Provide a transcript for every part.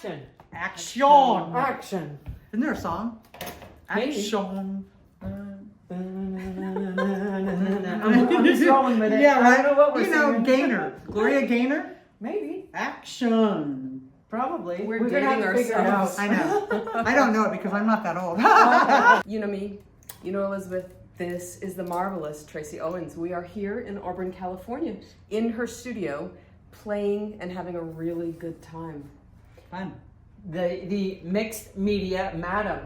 Action. Action. Action. Isn't there a song? Maybe. Action. I'm just rolling with it. Yeah, right. I don't know what we're You know, singing. Gaynor. Gloria Gaynor. Maybe. Action. Probably. We're gonna have dating to figure it out. ourselves. I know. I don't know it because I'm not that old. You know me, you know Elizabeth. This is the marvelous Traci Owens. We are here in Auburn, California, in her studio, playing and having a really good time. Fun. The mixed media madam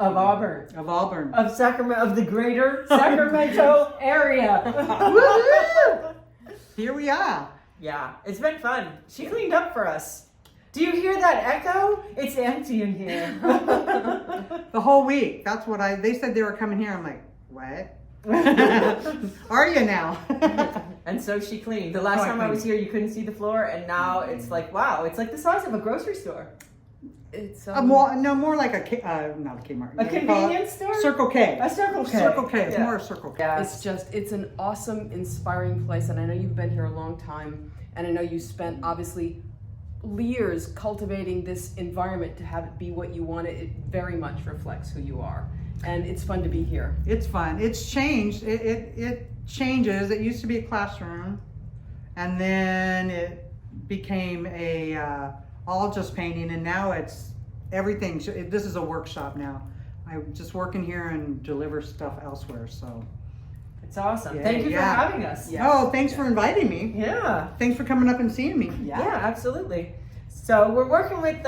of Auburn. Of Auburn. Of Sacramento, of the greater Sacramento area. Woo! Here we are. Yeah, it's been fun. She cleaned up for us. Do you hear that echo? It's empty in here. The whole week. That's what they said they were coming here. I'm like, what? Are you now? And so she cleaned. The last time I was here, you couldn't see the floor, and now it's like, wow, it's like the size of a grocery store. It's more like not a Kmart. A convenience store? Circle K. A Circle K. Circle K. It's Yeah. more a Circle K. Yes. it's an awesome, inspiring place, and I know you've been here a long time, and I know you spent obviously years cultivating this environment to have it be what you want. It very much reflects who you are, and it's fun to be here. It's fun. It's changed. It changes. It used to be a classroom, and then it became a all just painting, and now it's everything. This is a workshop now. I just work in here and deliver stuff elsewhere. So It's awesome. Yeah, Thank you yeah. for having us. Yeah. oh, thanks for inviting me. Yeah. Thanks for coming up and seeing me. Yeah, absolutely. So we're working with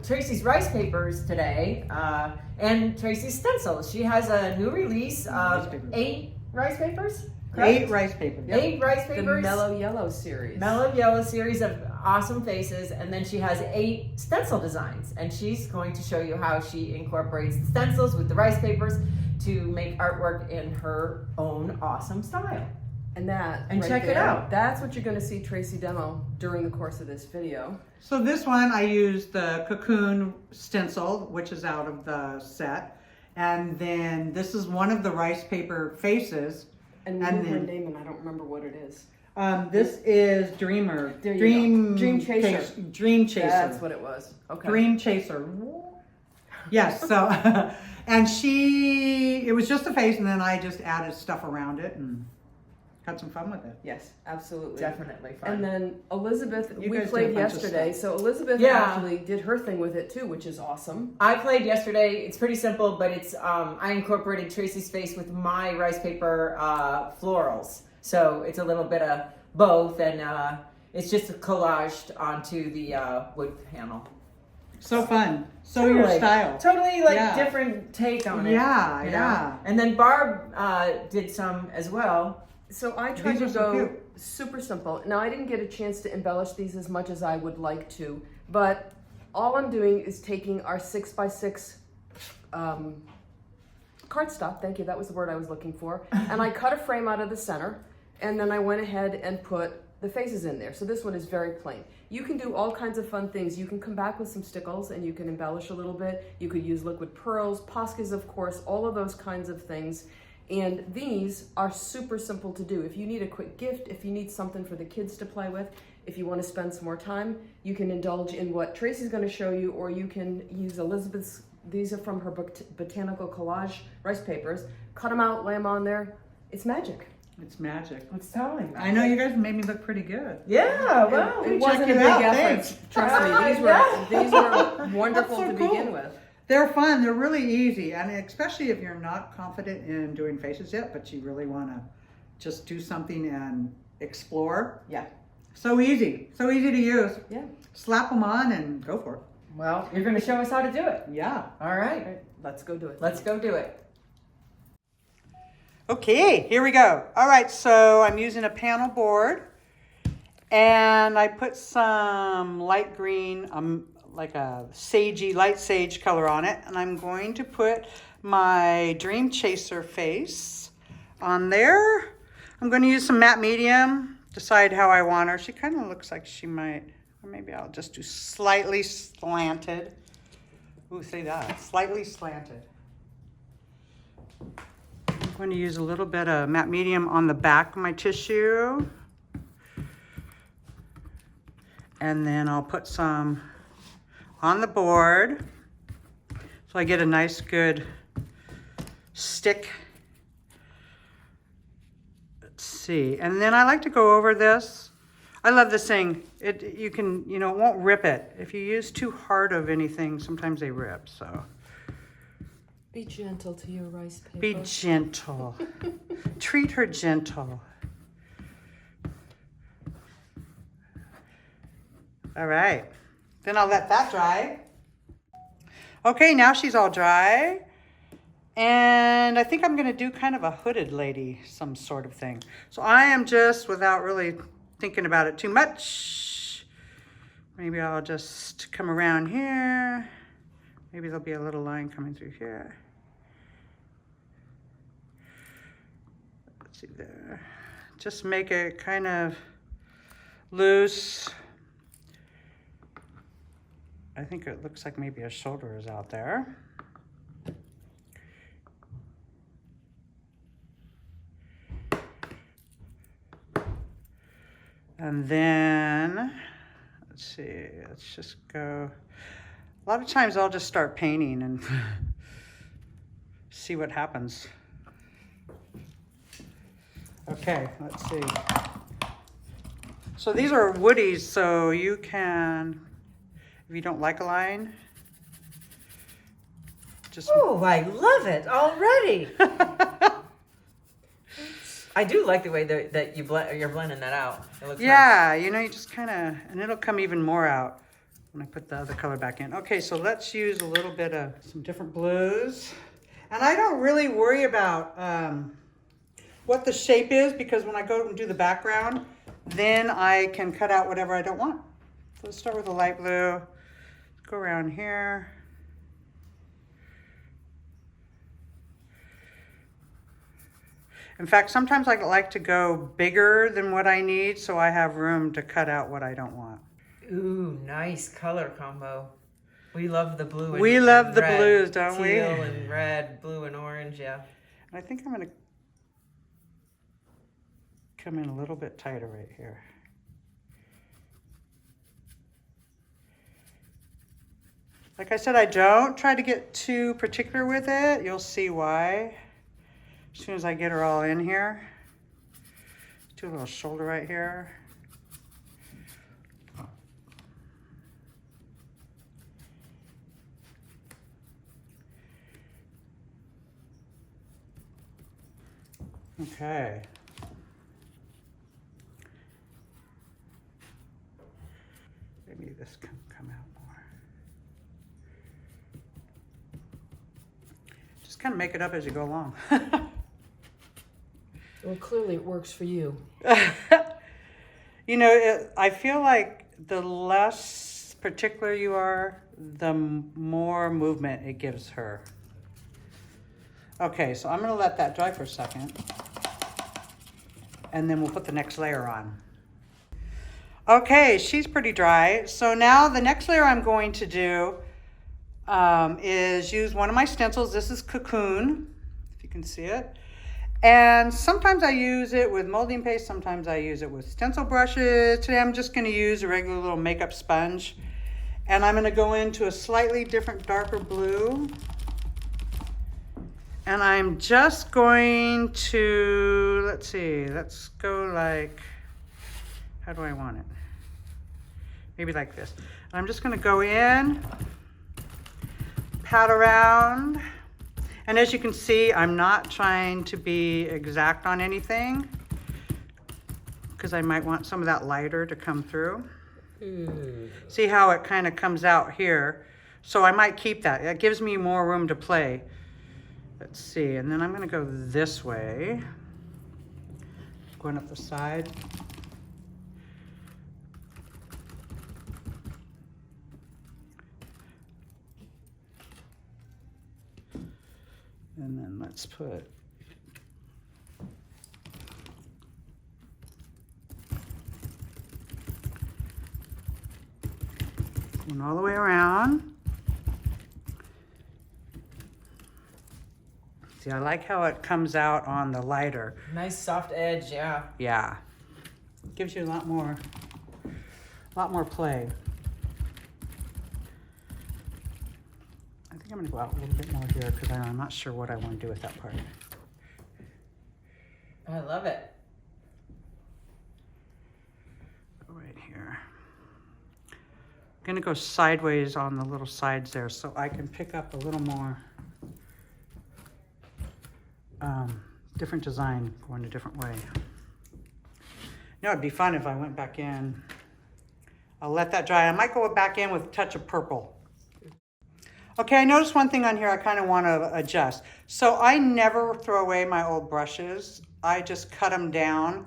Traci's rice papers today and Traci's stencils. She has a new release of 8 rice papers. Correct? 8 rice papers. 8 rice The papers. Mellow Yellow series. Mellow Yellow series of awesome faces, and then she has 8 stencil designs, and she's going to show you how she incorporates the stencils with the rice papers to make artwork in her own awesome style. And And check it out. That's what you're going to see Traci demo during the course of this video. So this one I used the cocoon stencil, which is out of the set, and then this is one of the rice paper faces. And And move her then- name, and I don't remember what it is. This is Dreamer. There you go. Dream Chaser. Dream Chaser. That's what it was. Okay. Dream Chaser. Yes. So, and it was just a face, and then I just added stuff around it and had some fun with it. Yes, absolutely. Definitely fun. And then Elizabeth, You we guys played did a bunch of yesterday, stuff. so Elizabeth Yeah. actually did her thing with it too, which is awesome. I played yesterday. It's pretty simple, but it's I incorporated Traci's face with my rice paper florals. So it's a little bit of both, and it's just collaged onto the wood panel. So fun. So your style. Totally Yeah. different take on it. Yeah, you know? yeah. And then Barb did some as well. So I tried These are to so go cute. super simple. Now I didn't get a chance to embellish these as much as I would like to, but all I'm doing is taking our 6x6 cardstock, thank you, that was the word I was looking for, and I cut a frame out of the center, and then I went ahead and put the faces in there. So this one is very plain. You can do all kinds of fun things. You can come back with some stickles and you can embellish a little bit. You could use liquid pearls, Poscas of course, all of those kinds of things. And these are super simple to do. If you need a quick gift, if you need something for the kids to play with, if you want to spend some more time, you can indulge in what Traci's going to show you, or you can use Elizabeth's. These are from her botanical collage rice papers. Cut them out, lay them on there. It's magic. It's magic. It's totally I know you guys made me look pretty good. Yeah, well, it we wasn't a check big it out, effort. thanks. Trust me, these were wonderful That's so to cool. begin with. They're fun. They're really easy, and especially if you're not confident in doing faces yet, but you really want to just do something and explore. Yeah. So easy to use. Yeah. Slap them on and go for it. Well, you're going to show us how to do it. Yeah. All right. Let's go do it. Let's go do it. Okay, here we go. All right, so I'm using a panel board, and I put some light green, like a sagey, light sage color on it, and I'm going to put my Dream Chaser face on there. I'm going to use some matte medium, decide how I want her. She kind of looks like she might, or maybe I'll just do slightly slanted. Ooh, say that, slightly slanted. I'm going to use a little bit of matte medium on the back of my tissue. And then I'll put some on the board. So I get a nice good stick. Let's see. And then I like to go over this. I love this thing. You can, it won't rip it. If you use too hard of anything, sometimes they rip, so. Be gentle to your rice paper. Be gentle. Treat her gentle. All right. Then I'll let that dry. Okay, now she's all dry. And I think I'm going to do kind of a hooded lady, some sort of thing. So I am just, without really thinking about it too much, maybe I'll just come around here. Maybe there'll be a little line coming through here. Let's see there. Just make it kind of loose. I think it looks like maybe a shoulder is out there. And then, let's see, let's just go. A lot of times I'll just start painting and see what happens. Okay, let's see. So these are woodies, so you can, if you don't like a line, just... Oh, I love it already. I do like the way that you're blending that out. It looks yeah, nice. You just kind of, and it'll come even more out when I put the other color back in. Okay, so let's use a little bit of some different blues. And I don't really worry about what the shape is, because when I go and do the background, then I can cut out whatever I don't want. So let's start with a light blue. Go around here. In fact, sometimes I like to go bigger than what I need, so I have room to cut out what I don't want. Ooh, nice color combo. We love the blue and we love and the red, blues, don't we? Teal and red, blue and orange, yeah. I think I'm going to come in a little bit tighter right here. Like I said, I don't try to get too particular with it. You'll see why. As soon as I get her all in here. Do a little shoulder right here. Okay. Maybe this can come out more. Just kind of make it up as you go along. Well, clearly it works for you. I feel like the less particular you are, the more movement it gives her. Okay, so I'm going to let that dry for a second. And then we'll put the next layer on. Okay, she's pretty dry. So now the next layer I'm going to do is use one of my stencils. This is Cocoon, if you can see it. And sometimes I use it with molding paste. Sometimes I use it with stencil brushes. Today I'm just going to use a regular little makeup sponge. And I'm going to go into a slightly different darker blue. And I'm just going to, let's see, let's go like, how do I want it? Maybe like this. And I'm just going to go in, pat around. And as you can see, I'm not trying to be exact on anything, because I might want some of that lighter to come through. See how it kind of comes out here? So I might keep that. It gives me more room to play. Let's see, and then I'm going to go this way, going up the side. And then let's put one all the way around. See, I like how it comes out on the lighter. Nice soft edge, yeah. Yeah. Gives you a lot more play. think I'm gonna go out a little bit more here because I'm not sure what I want to do with that part. I love it. Right here. I'm gonna go sideways on the little sides there so I can pick up a little more different design going a different way. You know, it'd be fun if I went back in. I'll let that dry. I might go back in with a touch of purple. Okay, I noticed one thing on here I kind of want to adjust. So I never throw away my old brushes. I just cut them down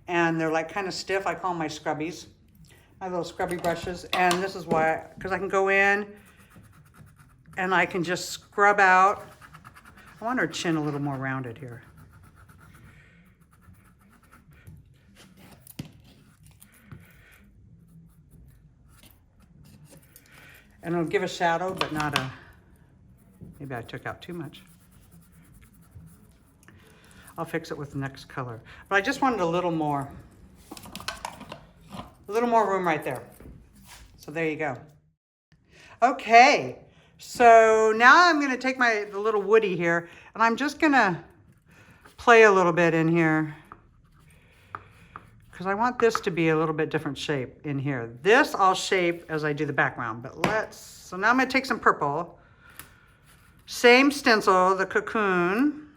and they're like kind of stiff. I call them my scrubbies, my little scrubby brushes. And this is why, because I can go in and I can just scrub out. I want her chin a little more rounded here. And it'll give a shadow, but not a, maybe I took out too much. I'll fix it with the next color. But I just wanted a little more room right there. So there you go. Okay, so now I'm gonna take the little Woody here, and I'm just gonna play a little bit in here because I want this to be a little bit different shape in here. This I'll shape as I do the background, but so now I'm gonna take some purple. Same stencil, the cocoon.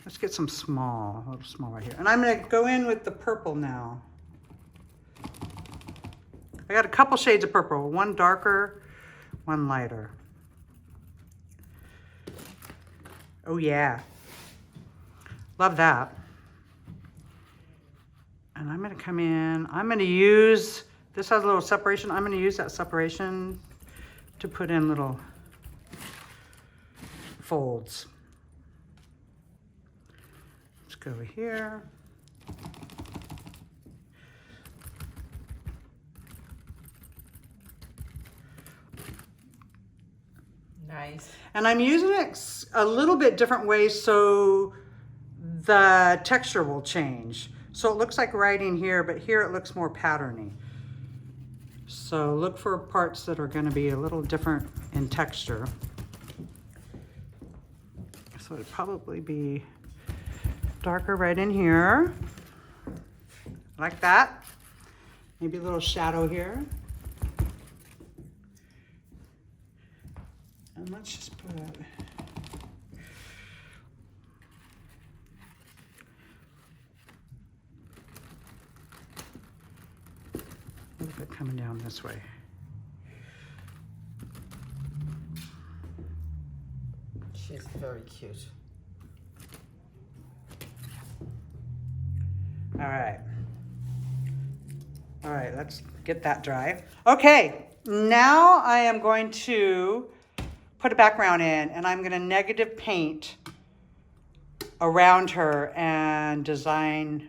Let's get some small, a little small right here. And I'm gonna go in with the purple now. I got a couple shades of purple, one darker, one lighter. Oh yeah, love that. And I'm gonna come in, I'm gonna use, this has a little separation, I'm gonna use that separation to put in little folds. Let's go over here. Nice. And I'm using it a little bit different ways so the texture will change. So it looks like writing here, but here it looks more patterny. So look for parts that are going to be a little different in texture. So it'd probably be darker right in here, like that. Maybe a little shadow here. And let's just put a little bit coming down this way. She's very cute. All right. All right, let's get that dry. Okay, now I am going to put a background in, and I'm gonna negative paint around her and design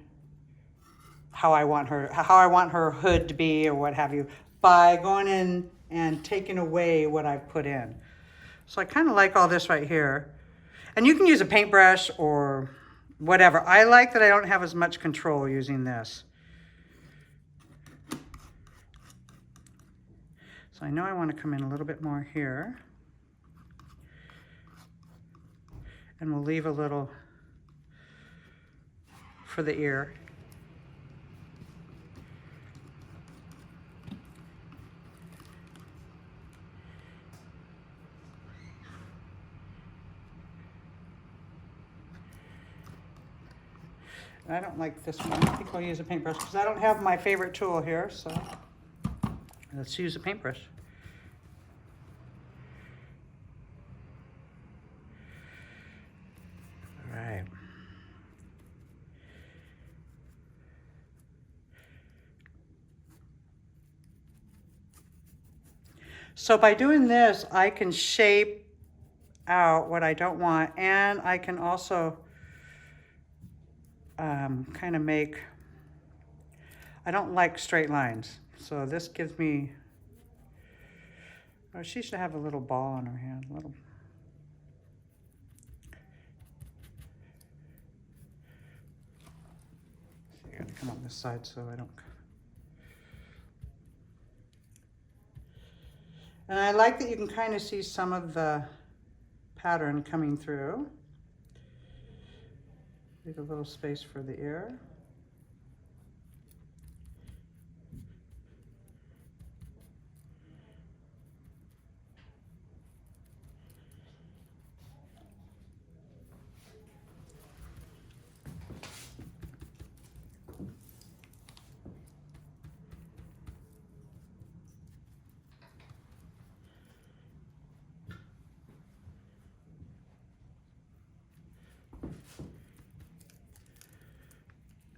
how I want her hood to be or what have you by going in and taking away what I've put in. So I kind of like all this right here. And you can use a paintbrush or whatever. I like that I don't have as much control using this. So I know I want to come in a little bit more here. And we'll leave a little for the ear. I don't like this one. I think I'll use a paintbrush because I don't have my favorite tool here, so let's use a paintbrush. All right. So by doing this, I can shape out what I don't want, and I can also kind of make, I don't like straight lines. So this gives me, oh, she should have a little ball on her hand, a little. So I gotta come on this side so I don't. And I like that you can kind of see some of the pattern coming through. Leave a little space for the ear.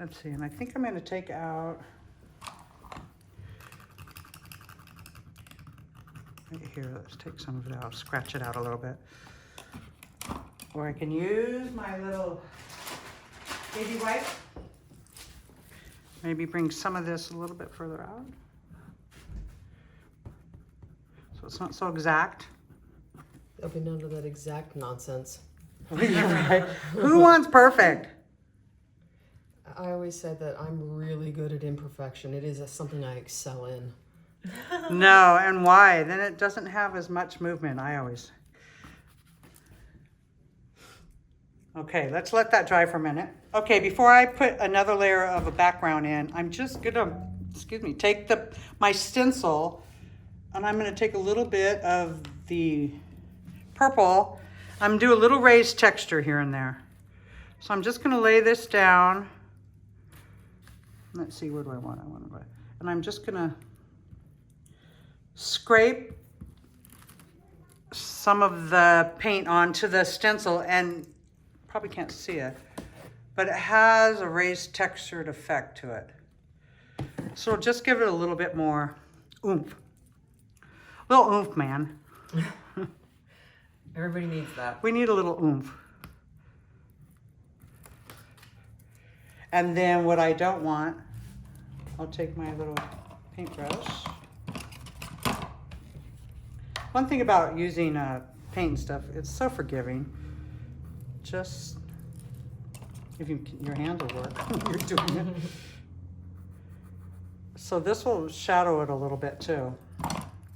Let's see, and I think I'm going to take out right here. Let's take some of it out, scratch it out a little bit. Or I can use my little baby wipe. Maybe bring some of this a little bit further out. So it's not so exact. There'll be none of that exact nonsense. Right. Who wants perfect? I always said that I'm really good at imperfection. It is something I excel in. No, and why? Then it doesn't have as much movement, I always. Okay, let's let that dry for a minute. Okay, before I put another layer of a background in, I'm just gonna, take my stencil, and I'm gonna take a little bit of the purple. I'm gonna do a little raised texture here and there. So I'm just gonna lay this down. Let's see, what do I want? And I'm just gonna scrape some of the paint onto the stencil, and probably can't see it, but it has a raised textured effect to it. So just give it a little bit more oomph. Little oomph, man. Everybody needs that. We need a little oomph. And then what I don't want, I'll take my little paintbrush. One thing about using paint and stuff, it's so forgiving. Just, if your hands will work when you're doing it. So this will shadow it a little bit too.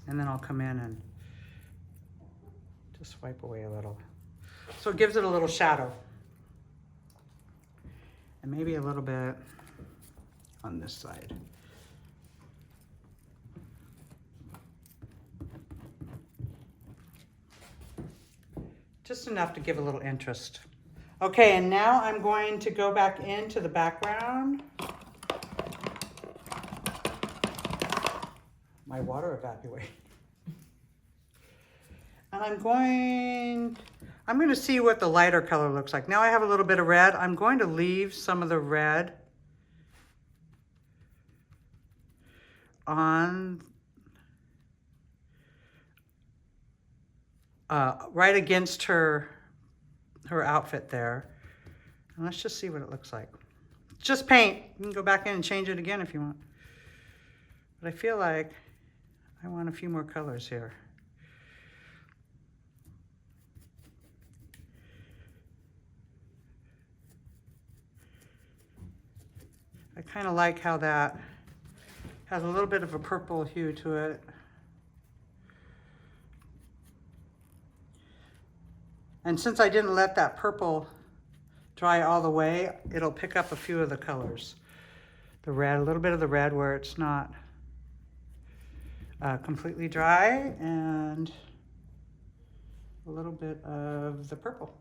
And then I'll come in and just wipe away a little. So it gives it a little shadow. And maybe a little bit on this side. Just enough to give a little interest. Okay, and now I'm going to go back into the background. My water evaporated. And I'm going to see what the lighter color looks like. Now I have a little bit of red. I'm going to leave some of the red on right against her outfit there. And let's just see what it looks like. Just paint. You can go back in and change it again if you want. But I feel like I want a few more colors here. I kind of like how that has a little bit of a purple hue to it. And since I didn't let that purple dry all the way, it'll pick up a few of the colors. The red, a little bit of the red where it's not completely dry, and a little bit of the purple.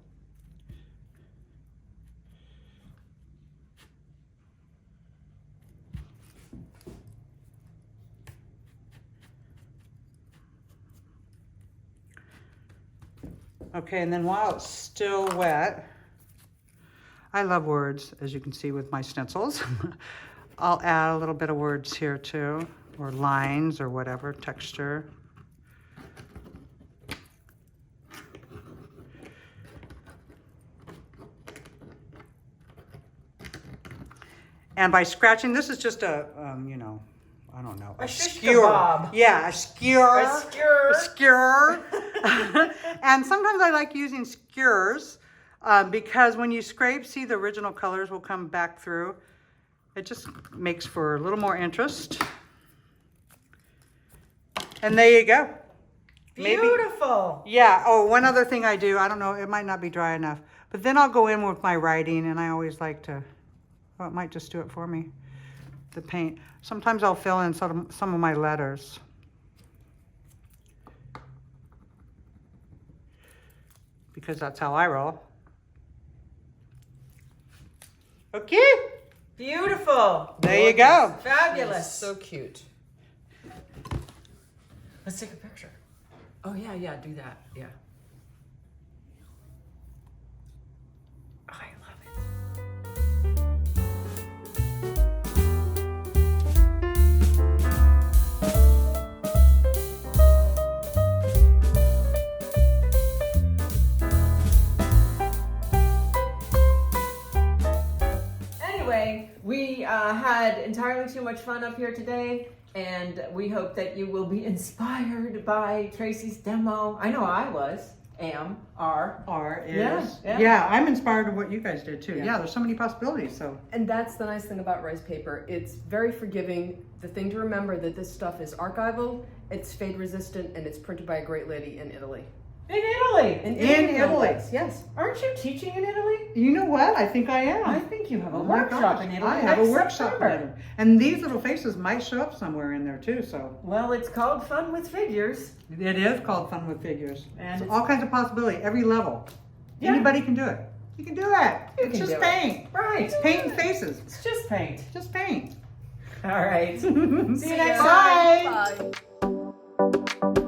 Okay, and then while it's still wet, I love words, as you can see with my stencils. I'll add a little bit of words here too, or lines or whatever, texture. And by scratching, this is just a, you know, I don't know, A shish skewer. kebab. Yeah, a skewer. A skewer. A skewer. And sometimes I like using skewers because when you scrape, see the original colors will come back through. It just makes for a little more interest. And there you go. Beautiful. Yeah. Oh, one other thing I do, I don't know, it might not be dry enough, but then I'll go in with my writing, and I always like to, well, it might just do it for me, the paint. Sometimes I'll fill in some of my letters. Because that's how I roll. Okay. Beautiful. There you go. Fabulous. So cute. Let's take a picture. Oh yeah, yeah, do that. Yeah. I love it. Anyway, we had entirely too much fun up here today, and we hope that you will be inspired by Traci's demo. I know I are. Yeah, I'm inspired of what you guys did too. Yeah. Yeah, there's so many possibilities. So And that's the nice thing about rice paper. It's very forgiving. The thing to remember that this stuff is archival, it's fade resistant, and it's printed by a great lady in Italy. In Italy. In Italy. Yes. Aren't you teaching in Italy? you know what? I think I am. I think you have a Oh my workshop gosh, in Italy. I have a next workshop in September. Italy. And these little faces might show up somewhere in there too. So Well, it's called Fun with Figures. it is called Fun with Figures. And So it's- all kinds of possibility, every level. Yeah. Anybody can do it. You can do it. You It's can just do it. paint. Right. It's paint faces. It's just paint. Just paint. All right. See you See next ya. time. Bye.